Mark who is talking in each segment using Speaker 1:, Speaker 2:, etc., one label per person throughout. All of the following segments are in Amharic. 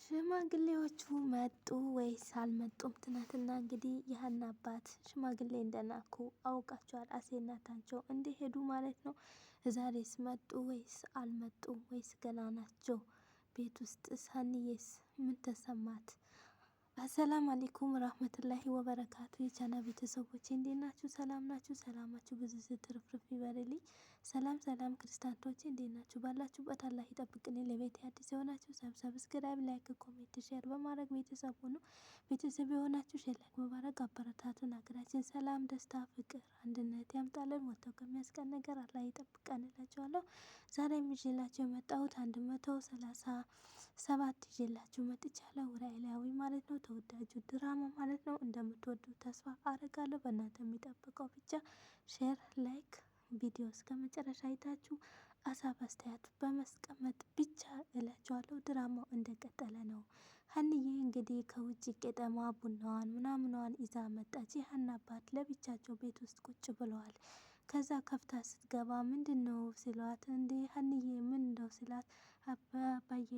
Speaker 1: ሽማግሌዎቹ መጡ ወይስ አልመጡም? ትናንትና እንግዲህ የሀና አባት ሽማግሌ እንደላኩ አውቃቸዋል። አሴናታቸው እንደሄዱ ማለት ነው። ዛሬስ መጡ ወይስ አልመጡም? ወይስ ገና ናቸው? ቤት ውስጥ ሀኒዬስ ምን ተሰማት? አሰላም አለይኩም ረህመቱላሂ ወበረካቱ። የቻና ቤተሰቦች እንዴት ናችሁ? ሰላም ናችሁ? ሰላማችሁ ብዙ ትርፍርፍ ይበልልኝ። ሰላም ሰላም ክርስቲያኖች እንዴት ናችሁ? ባላችሁበት አላህ ይጠብቅልኝ። ለቤት አዲስ የሆናችሁ ሰብስክራይብ፣ ላይክ፣ ኮሜንት፣ ሼር በማድረግ ቤተሰብ ሁኑ። ቤተሰብ የሆናችሁ ሼር ላይክ በማድረግ አበረታቱን። ሀገራችን ሰላም፣ ደስታ፣ ፍቅር፣ አንድነት ያምጣልን። ወጥተው ከሚያስቀን ነገር አላህ ይጠብቀን እላችኋለሁ። ዛሬም ይዤላችሁ የመጣሁት 137 ይዤላችሁ መጥቻለሁ። ኖላዊ ማለት ነው። ተወዳጁ ድራማ ማለት ነው። እንደምትወዱት ተስፋ አደርጋለሁ። በእናንተ የሚጠብቀው ብቻ ሼር ላይክ ቪዲዮ እስከ መጨረሻ አይታችሁ ሀሳብ አስተያየት በመስቀመጥ ብቻ እላችኋለሁ። ድራማው እንደቀጠለ ነው። ሀኒዬ እንግዲህ ከውጭ ቄጠማ ቡናዋን ምናምኗን ይዛ መጣች። የሀና አባት ለብቻቸው ቤት ውስጥ ቁጭ ብለዋል። ከዛ ከፍታ ስትገባ ምንድን ነው ሲሏት፣ እንዴ ሀኒዬ ምን ነው ሲላት፣ አባዬ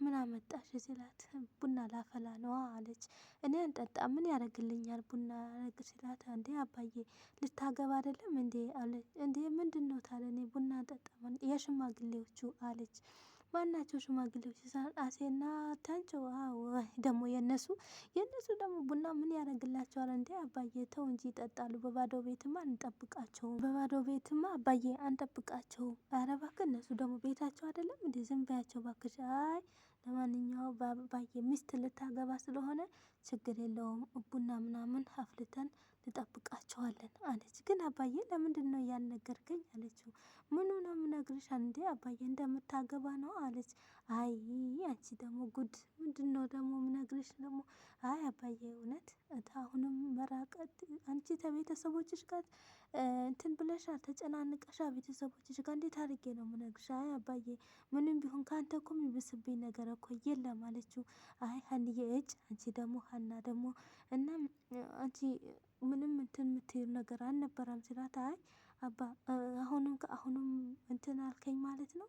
Speaker 1: ምን አመጣሽ ሲላት፣ ቡና ላፈላ ነዋ አለች። እኔ አንጠጣ ምን ያደርግልኛል ቡና ነገር ሲላት፣ እንዴ አባዬ ልታገባ አይደለም እንዴ አለች። እንዴ ምንድን ነው ታዲያ እኔ ቡና አንጠጣም የሽማግሌዎቹ አለች። ማናቸው ሽማግሌዎች? አሴና ታንቸው። አዎ ደግሞ የነሱ ደግሞ ቡና ምን ያደርግላቸዋል እንዴ አባዬ ተው እንጂ ይጠጣሉ። በባዶ ቤትማ አንጠብቃቸውም። በባዶ ቤትማ አባዬ አንጠብቃቸውም። ኧረ እባክህ እነሱ ደግሞ ቤታቸው አይደለም እንዴ ዝም በያቸው እባክሽ። አይ ለማንኛውም አባዬ ሚስት ልታገባ ስለሆነ ችግር የለውም ቡና ምናምን አፍልተን እንጠብቃቸዋለን አለች። ግን አባዬ ለምንድን ነው ያልነገርከኝ አለችው። ምኑ ነው የምነግርሽ እንዴ አባዬ እንደምታገባ ነው አለች። አይ አንቺ ደግሞ ጉድ ምንድን ነው ደግሞ የምነግርሽ ደግሞ። አይ አባዬ እውነት አሁንም መራቀት አንቺ ከቤተሰቦችሽ ጋር እንትን ብለሻል፣ ተጨናንቀሻል። ቤተሰቦችሽ ጋር እንዴት አድርጌ ነው የምነግርሽ? አይ አባዬ ምንም ቢሆን ከአንተ እኮ የሚብስብኝ ነገር እኮ የለም አለችው። አይ ሀኒዬ እጭ አንቺ ደግሞ ሀና ደግሞ እና አንቺ ምንም እንትን የምትይው ነገር አልነበረም ሲላት፣ አይ አባ አሁንም እንትን አልከኝ ማለት ነው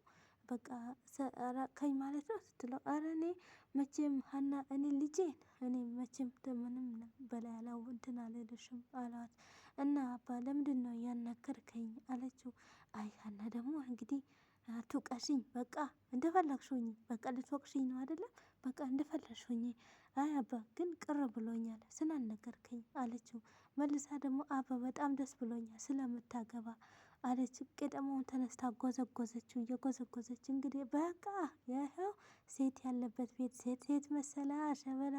Speaker 1: በቃ ራቅከኝ ማለት ነው ስትለው፣ አረ እኔ መቼም ሀና እኔ ልጄን እኔ መቼም ምንም በላይ አላው እንትን አልልሽም አላት። እና አባ ለምንድን ነው ያናገርከኝ አለችው። አይ ሀና ደግሞ እንግዲህ አትውቀሽኝ በቃ እንደፈለግሽ ሁኚ። በቃ ልትወቅሽኝ ነው አይደለም በቃ እንደፈለግሽ ሁኚ። አይ አባ ግን ቅር ብሎኛል ስላልነገርከኝ አለችው። መልሳ ደግሞ አባ በጣም ደስ ብሎኛል ስለምታገባ አለች። ቄጠማውን ተነስታ ጎዘጎዘችው። እየጎዘጎዘች እንግዲህ በቃ ይኸው ሴት ያለበት ቤት ሴት መሰላ ሸበላ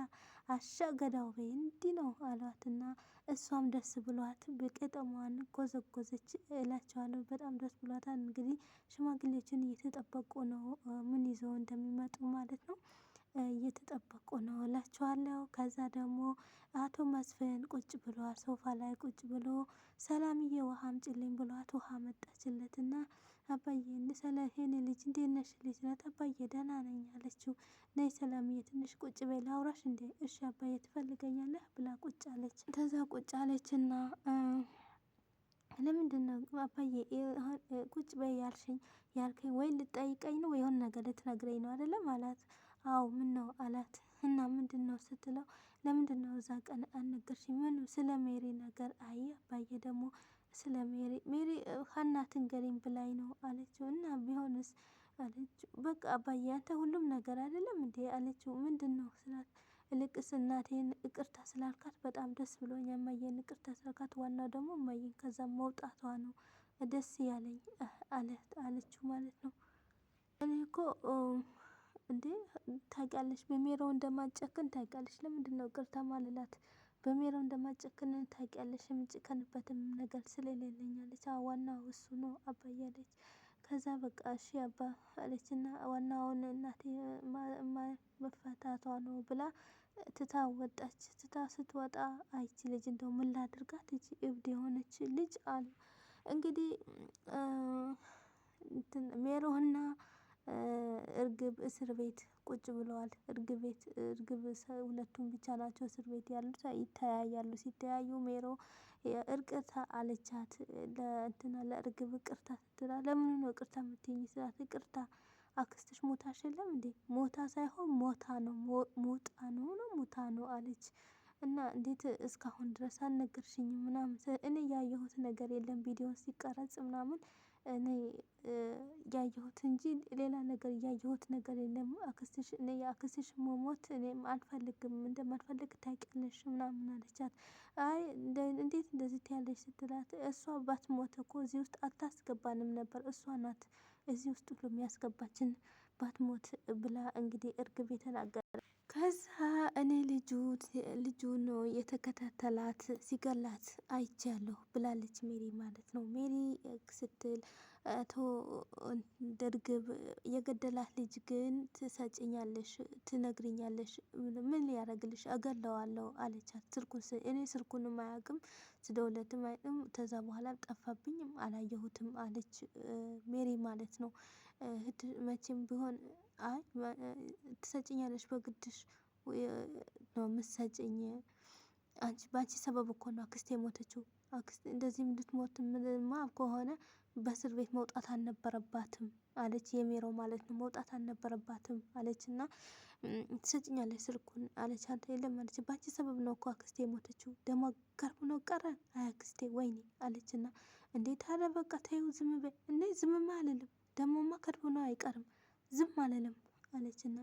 Speaker 1: አሻገዳው በይ እንዲህ ነው አሏትና እሷም ደስ ብሏት በቄጠማዋን ጎዘጎዘች እላቸዋለሁ። በጣም ደስ ብሏታል። እንግዲህ ሽማግሌዎችን እየተጠበቁ ነው ምን ይዘው እንደሚመጡ ማለት ነው። እየተጠበቁ ነው እላቸዋለሁ። ከዛ ደግሞ አቶ መስፍን ቁጭ ብለዋል ሶፋ ላይ ቁጭ ብሎ ሰላምዬ ውሃ አምጪልኝ ብሏት ውሃ መጣችለትና አባዬ የኔ ልጅ እንዴት ነሽ ሲላት፣ አባዬ ደህና ነኝ አለችው። ነይ ሰላምዬ ትንሽ ቁጭ በይ ላውራሽ እንዴ? እሺ አባዬ ትፈልገኛለህ ብላ ቁጭ አለች። ከዛ ቁጭ አለችና ለምንድን ነው አባዬ ቁጭ በይ ያልከኝ ወይ ልጠይቀኝ ነው የሆነ ነገር ልትነግረኝ ነው አይደለም አላት። አዎ ምን ነው አላት። እና ምንድን ነው ስትለው፣ ለምንድን ነው እዛ ቀን አልነገርሽኝ? ምን ስለ ሜሪ ነገር። አይ አባዬ ደግሞ ስለ ሜሪ ሀና ትንገሪኝ ብላኝ ነው አለችው። እና ቢሆንስ አለችው። በቃ አባዬ አንተ ሁሉም ነገር አይደለም እንዴ አለችው። ምንድን ነው ስላት፣ እልቅስ እናቴን ይቅርታ ስላልካት በጣም ደስ ብሎኛል። እማዬን ይቅርታ ስላልካት ዋናው ደግሞ እማዬን ከዛ መውጣቷ ነው ደስ ያለኝ አለችው ማለት ነው። እኔ እኮ እንዴ ታውቂያለሽ በሜሮው እንደማጨክን ታውቂያለሽ። ለምንድን ነው ይቅርታ ማልላት? በሜሮው እንደማጨክን ታውቂያለሽ። የምጨከንበትም ነገር ስለሌለኝ አለች። ዋናው እሱ ነው አባዬ አለች። ከዛ በቃ እሺ አባ አለችና ዋናውን እናቴ መፈታቷ ነው ብላ ትታ ወጣች። ትታ ስትወጣ አይቺ ልጅ እንደው ምን ላድርጋት ይቺ እብድ የሆነች ልጅ አሉ። እንግዲህ ሜሮና እርግብ እስር ቤት ቁጭ ብለዋል። እርግብ ሁለቱም ብቻ ናቸው እስር ቤት ያሉት። ይተያያሉ። ሲተያዩ ሜሮ ይቅርታ አለቻት ለእርግብ ይቅርታ ስትላት፣ ለምን ነው ይቅርታ የምትይኝ ስላት፣ ይቅርታ አክስትሽ ሞታሽ የለም እንዴ? ሞታ ሳይሆን ሞታ ነው ሞጣ ነው ሙታ ነው አለች። እና እንዴት እስካሁን ድረስ አልነገርሽኝም ምናምን እኔ ያየሁት ነገር የለም ቪዲዮ ሲቀረጽ ምናምን እኔ ያየሁት እንጂ ሌላ ነገር ያየሁት ነገር የለም። አክስትሽ እኔ የአክስትሽ መሞት እኔም አልፈልግም እንደማልፈልግ ታውቂያለሽ ምናምን አለቻት። አይ እንዴት እንደዚህ ትያለሽ ስትላት እሷ ባትሞት እኮ እዚህ ውስጥ አታስገባንም ነበር እሷ ናት እዚህ ውስጥ ሁሉ የሚያስገባችን ባትሞት ብላ እንግዲህ እርግብ የተናገረ። ከዛ እኔ ልጁ ነው የተከታተላት ሲገላት አይቻለሁ ብላለች ሜሪ ማለት ነው። ሜሪ ስትል አቶ እርግብ የገደላት ልጅ ግን ትሰጭኛለሽ ትነግሪኛለሽ ምን ሊያደርግልሽ እገለዋለሁ አለቻት። እኔ ስልኩንም አያውቅም ስደውለትም አያውቅም ከዛ በኋላ ጠፋብኝም አላየሁትም አለች ሜሪ ማለት ነው። መቼም ቢሆን አይ ትሰጭኛለሽ በግድሽ ነው የምትሰጭኝ አንቺ በአንቺ ሰበብ እኮ ነው አክስቴ የሞተችው። አክስቴ እንደዚህ እንድትሞት ምንማ ከሆነ በእስር ቤት መውጣት አልነበረባትም አለች የሜሮ ማለት ነው። መውጣት አልነበረባትም አለች እና ትሰጭኛለሽ ስልኩን አለቻት። የለም አለች በአንቺ ሰበብ ነው እኮ አክስቴ የሞተችው ደግሞ ገርሞ ነው ቀረን አይ አክስቴ ወይኔ አለች። እና እንዴት አለ በቃ ተይው ዝም በይ እንዴ ዝምማ አልልም ደግሞማ ከድቦ ነው አይቀርም ዝም አልልም አለች። እና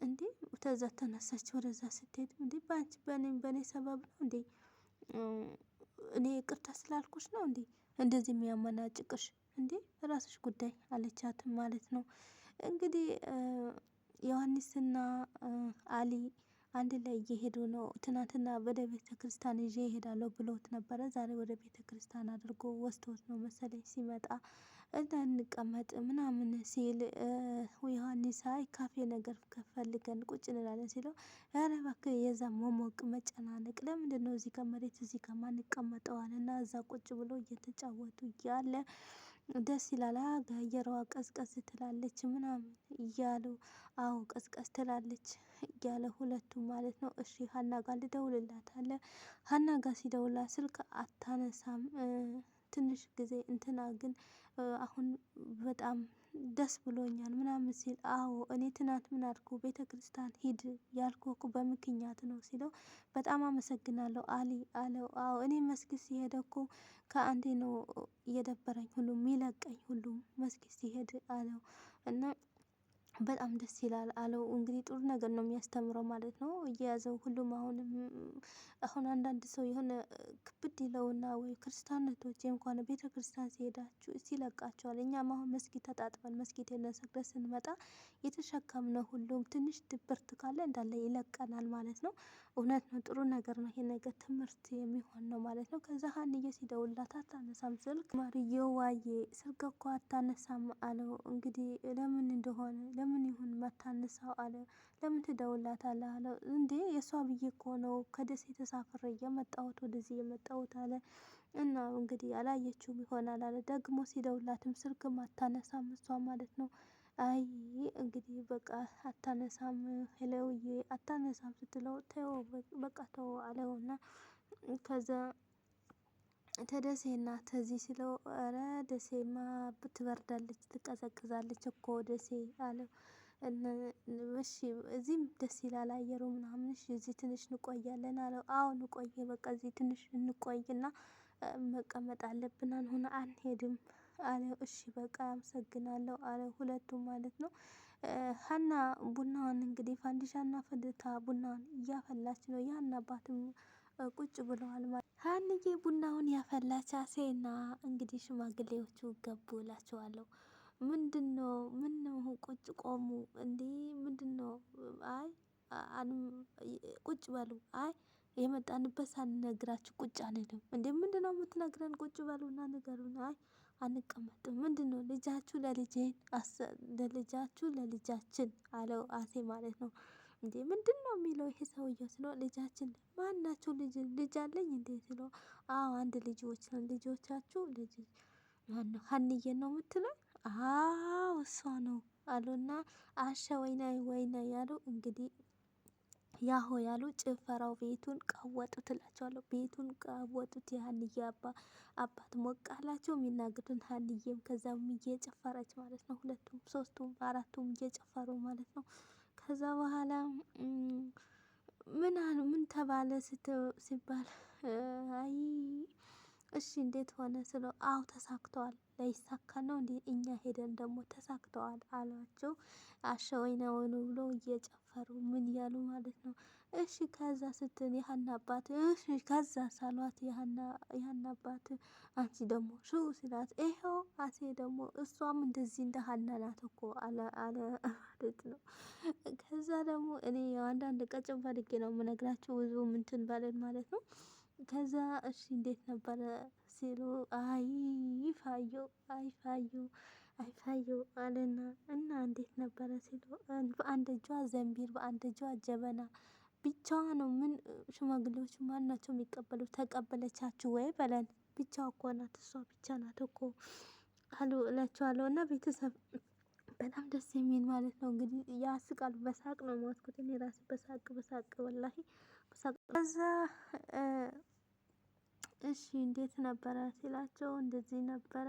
Speaker 1: እንዴ ተዛ ተነሳች ወደዛ ስትሄድ እንዴ በአንቺ በእኔ ሰበብ ነው እንዴ እኔ ይቅርታ ስላልኩሽ ነው እንዴ እንደዚህ የሚያመናጭቅሽ እንዴ ራስሽ ጉዳይ አለቻት ማለት ነው። እንግዲህ ዮሐንስና አሊ አንድ ላይ እየሄዱ ነው። ትናንትና ወደ ቤተ ክርስቲያን ይዤ እሄዳለሁ ብሎት ነበረ። ዛሬ ወደ ቤተ ክርስቲያን አድርጎ ወስዶት ነው መሰለኝ ሲመጣ እና እንቀመጥ ምናምን ሲል ዮሐንስ አይ ካፌ ነገር ፈልገን ቁጭ እንላለን ሲለው ኧረ እባክህ የዛ መሞቅ መጨናነቅ ለምንድነው እዚህ ጋር መሬት እዚህ ጋር ማንቀመጠው አለና እዛ ቁጭ ብሎ እየተጫወቱ እያለ ደስ ይላል። አየሯ ቀዝቀዝ ትላለች ምናምን እያሉ አዎ ቀዝቀዝ ትላለች እያለ ሁለቱ ማለት ነው። እሺ ሀና ጋር ልደውልላት አለ። ሀና ጋር ሲደውላት ስልክ አታነሳም። ትንሽ ጊዜ እንትና ግን አሁን በጣም ደስ ብሎኛል ምናምን ሲል አዎ እኔ ትናንት ምን አልኩ ቤተ ክርስቲያን ሂድ ያልኩህ እኮ በምክንያት ነው ሲለው በጣም አመሰግናለሁ አሊ አለው። አዎ እኔ መስጊድ ሲሄድ እኮ ከአንዴ ነው እየደበረኝ ሁሉ የሚለቀኝ ሁሉ መስጊድ ሲሄድ አለው። እና በጣም ደስ ይላል አለው። እንግዲህ ጥሩ ነገር ነው የሚያስተምረው ማለት ነው። እየያዘው ሁሉም አሁን አንዳንድ ሰው የሆነ ክብድ ይለውና ወይ ክርስቲያኖቶች እንኳን ቤተ ክርስቲያን ሲሄዳችሁ ሲለቃቸዋል። እኛም አሁን መስጊድ ተጣጥበን መስጊድ ሰግደን ስንመጣ የተሸከምነው ሁሉም ትንሽ ድብርት ካለ እንዳለ ይለቀናል ማለት ነው። እውነት ነው ጥሩ ነገር ነው። ይሄ ነገር ትምህርት የሚሆን ነው ማለት ነው። ከዛ ሀንዬ ሲደውልላት አታነሳም ስልክ ማርዬው ዋዬ ስልክ እኮ አታነሳም አለው። እንግዲህ ለምን እንደሆነ ለምን ይሁን ማታነሳው አለ። ለምን ትደውልላታለህ አለው። እንዴ የእሷ ብዬ እኮ ነው ከደሴ ተሳፍሬ የመጣሁት ወደዚህ የመጣሁት አለ። እና እንግዲህ አላየችውም ይሆናል አለ። ደግሞ ሲደውላትም ስልክም አታነሳም እሷ ማለት ነው። አይ እንግዲህ በቃ አታነሳም ሄሎውዬ አታነሳም ስትለው ተይው በቃ ተወው አለውና ከዛ ተደሴና ተዚህ ሲለው ኧረ ደሴማ ትበርዳለች ትቀዘቅዛለች እኮ ደሴ አለው። እሺ እዚህም ደስ ይላል አየሩ ምናምን እሺ እዚህ ትንሽ እንቆያለን አለው። አዎ እንቆይ በቃ እዚህ ትንሽ እንቆይና መቀመጥ አለብን አሁን አንሄድም አለው። እሺ በቃ አመሰግናለሁ አለ ሁለቱም ማለት ነው። ሀና ቡናዋን እንግዲህ ፋንዲሻና ፈንድታ ቡናዋን እያፈላች ነው። ያን አባትም ቁጭ ብለዋል ማለት ሀንዬ ቡናውን ያፈላች አሴና እንግዲህ ሽማግሌዎቹ ገቡ እላቸዋለሁ። ምንድነው ምነው ቁጭ ቆሙ እንዴ ምንድነው? አይ ቁጭ በሉ አይ የመጣንበት ሳንነግራችሁ ቁጭ አንልም እንዴ ምንድነው የምትነግረን? ቁጭ በሉና ንገሩን። አይ አንቀመጥም። ምንድነው ልጃችሁ ለልጃችሁ ለልጃችን አለው አሴ ማለት ነው። እንዴ ምንድነው የሚለው ይሄ ሰውዬው ስለው ልጃችን ማናቸው ልጅ አለኝ እንዴ ስለው አዎ አንድ ልጆች ልጆቻችሁ ልጅ ማነው ሀንዬን ነው የምትለው? አዎ እሷ ነው አሉና አሸ ወይናይ ወይናይ ያሉ እንግዲህ ያሆ ያሉ ጭፈራው ቤቱን ቀወጡት እላቸዋለሁ። ቤቱን ቀወጡት። የሀንዬ አባት ሞቅ አላቸው የሚናገሩትን ሀንዬም ከዛም እየጨፈረች ማለት ነው። ሁለቱም ሶስቱም አራቱም እየጨፈሩ ማለት ነው። ከዛ በኋላ ምን ተባለ ሲባል አይ እሺ እንዴት ሆነ ስለው አዎ ተሳክተዋል። ላይሳካ ነው እንዴ እኛ ሄደን ደግሞ ተሳክተዋል አሏቸው። አሸወይነውን ብሎ እየጨፈሩ ምን እያሉ ማለት ነው። እሺ ከዛ ስትል የሀና አባት እሺ ከዛ ሳሏት የሀና አባት አንቺ ደግሞ ሹ ሲላት ይኸው አሴ ደግሞ እሷም እንደዚህ እንደ ሀና ናት እኮ አለ ማለት ነው። ከዛ ደግሞ እኔ አንዳንድ ቀጭን አድርጌ ነው የምነግራችሁ ብዙ እንትን ባልን ማለት ነው። ከዛ እሺ እንዴት ነበረ ሲሉ አይ ፋዩ አለና እና እንዴት ነበረ ሲሉ በአንድ እጇ ዘንቢል በአንድ እጇ ጀበና ብቻዋ ነው። ምን ሽማግሌዎች ማን ናቸው የሚቀበሉት? ተቀበለቻችሁ ወይ በለን ብቻዋ እኮ ናት እሷ ብቻ ናት እኮ አሉ እላቸዋለሁ። እና ቤተሰብ በጣም ደስ የሚል ማለት ነው። እንግዲህ ያስቃል። በሳቅ ነው የሞትኩት እኔ ራሴ በሳቅ ወላሂ በሳቅ። ከዛ እሺ እንዴት ነበረ ሲላቸው እንደዚህ ነበረ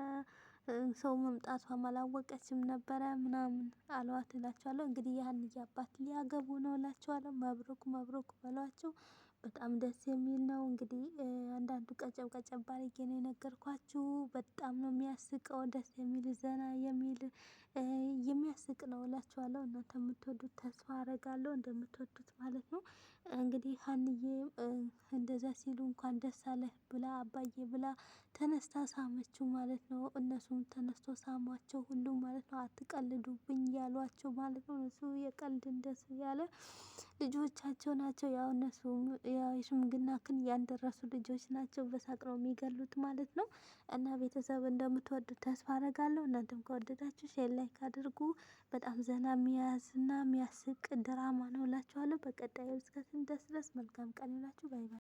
Speaker 1: ሰው መምጣቷም አላወቀችም ነበረ ምናምን አሏት እላቸዋለሁ። እንግዲህ የሀንዬ አባት ሊያገቡ ነው እላቸዋለሁ። መብሩክ መብሩክ በሏቸው። በጣም ደስ የሚል ነው። እንግዲህ አንዳንዱ ቀጨብ አድርጌ ነው የነገርኳችሁ። በጣም ነው የሚያስቀው። ደስ የሚል ዘና የሚል የሚያስቅ ነው እላችኋለሁ። እናንተ የምትወዱት ተስፋ አደርጋለሁ እንደምትወዱት ማለት ነው። እንግዲህ ሀንዬ እንደዛ ሲሉ እንኳን ደስ አለህ ብላ አባዬ ብላ ተነስታ ሳመችው ማለት ነው። እነሱም ተነስቶ ሳሟቸው ሁሉም ማለት ነው። አትቀልዱብኝ ያሏቸው ማለት ነው። እነሱ የቀልድ እንደሱ ያለ ልጆቻቸው ናቸው። ያው እነሱ የሽምግልና ክን ያልደረሱ ልጆች ናቸው። በሳቅ ነው የሚገሉት ማለት ነው። እና ቤተሰብ እንደምትወዱት ተስፋ አደርጋለሁ። እናንተም ከወደዳችሁ ሼር ላይክ አድርጉ። በጣም ዘና የሚያዝ እና የሚያስቅ ድራማ ነው እላችኋለሁ። በቀጣዩ እስከ ስንደርስ ድረስ መልካም ቀን ይላችሁ። ባይ ባይ።